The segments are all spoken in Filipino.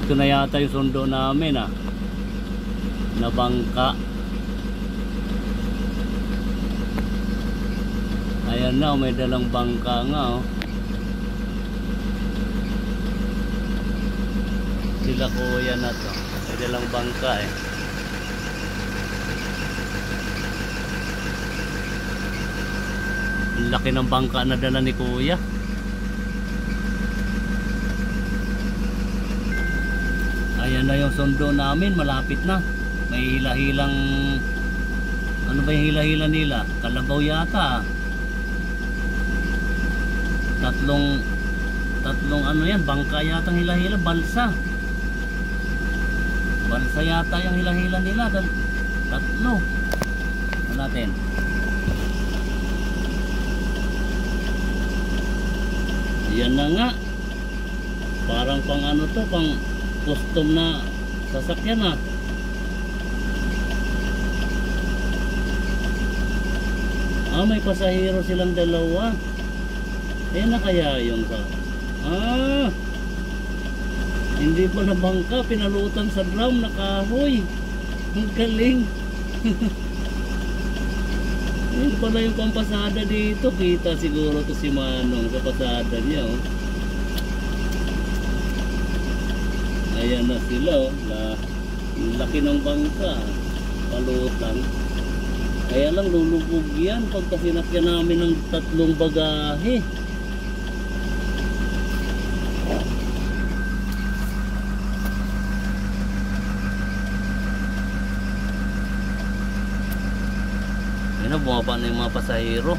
Ito na yata yung sundo namin na bangka. Ayan na, may dalang bangka nga Sila kuya na to, may dalang bangka Ang laki ng bangka na dala ni kuya. Ayan na yung sundo namin, malapit na. May hila-hilang, ano ba yung hila-hila nila? Kalabaw yata. Tatlong ano yan, bangka yata ang hila-hila, balsa. Balsa yata yung hila-hila nila. Tatlo. Ano natin? Yan na nga. Parang pang ano to, pang custom na sasakyan may pasahero silang dalawa. Na kaya yung hindi pala bangka, pinalutan sa drum na kahoy. Ang galing. Yun pala yung pampasada dito. Kita siguro to si Manong sa pasada niya Ayan na sila laki ng bangka, palutan. Kaya lang lulubog yan pagka sinakyan namin ng 3 bagahe. Ayan na, bumaba na yung mga pasahero.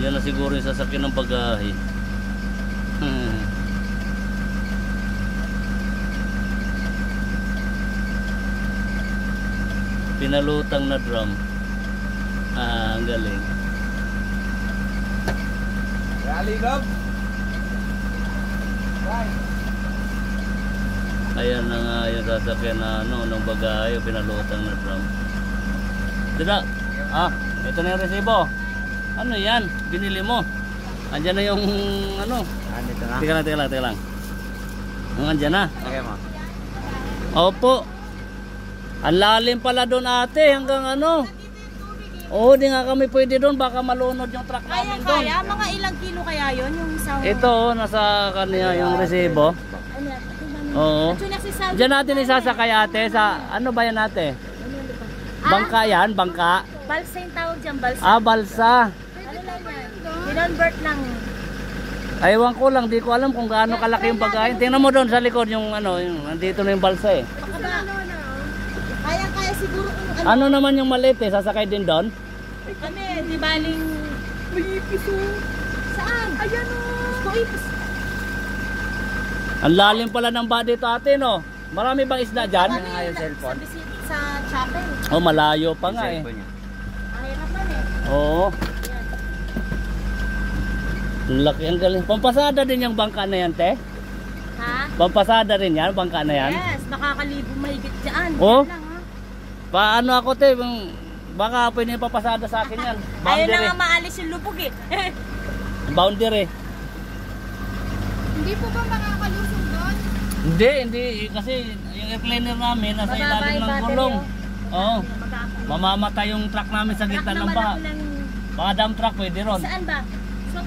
Yan na siguro yung sasakyan ng bagahe. Pinalutang na drum. Ang galing. Rally love. Ayan na nga yung sasakyan na ng bagahe, pinalutang na drum. Dada. Ito na yung resibo. Ano yan? Binili mo? Andyan na yung Andito na. Teka lang. Andyan na. Okay mo. Opo. Ang lalim pala doon ate, hanggang Oo, di nga kami pwede doon, baka malunod yung truck namin doon. Kaya, mga ilang kilo kaya yon yung isang... Ito, nasa kanya yung resibo. Oo. Diyan natin isasakay ate, sa ano ba yan ate? Bangka yan, bangka. Balsa yung tawag dyan, balsa. Balsa. Ano lang yan? Minonvert lang. Aywan ko lang, di ko alam kung gaano kalaki yung bagahe. Tingnan mo doon sa likod yung yung nandito na yung balsa Baka ba? Kaya siguro kung Ano naman yung maliit sasakay din doon? Kami, di baling... May ipis Saan? Ayan Gusto ipis. Ang lalim pala ng body dito ate Marami bang isda dyan? Sa visit sa chapel. Malayo pa nga Mahirapan Oo. Ang laki, ang galing. Pampasada din yung bangka na yan, te? Ha? Pampasada rin yan, bangka na yan? Yes, nakakalibo mahigit dyan. Oh? Lang, Paano ako, te? Baka pwede papasada sa akin yan. Ayaw na nga maalis yung lubog Boundary. Hindi po ba makakalusog doon? Hindi. Kasi yung air cleaner namin nasa ilalim ng gulong. Oo. Mamamatay yung truck namin sa gitna ng baha. Mga dump truck pwede ron. Saan ba? So,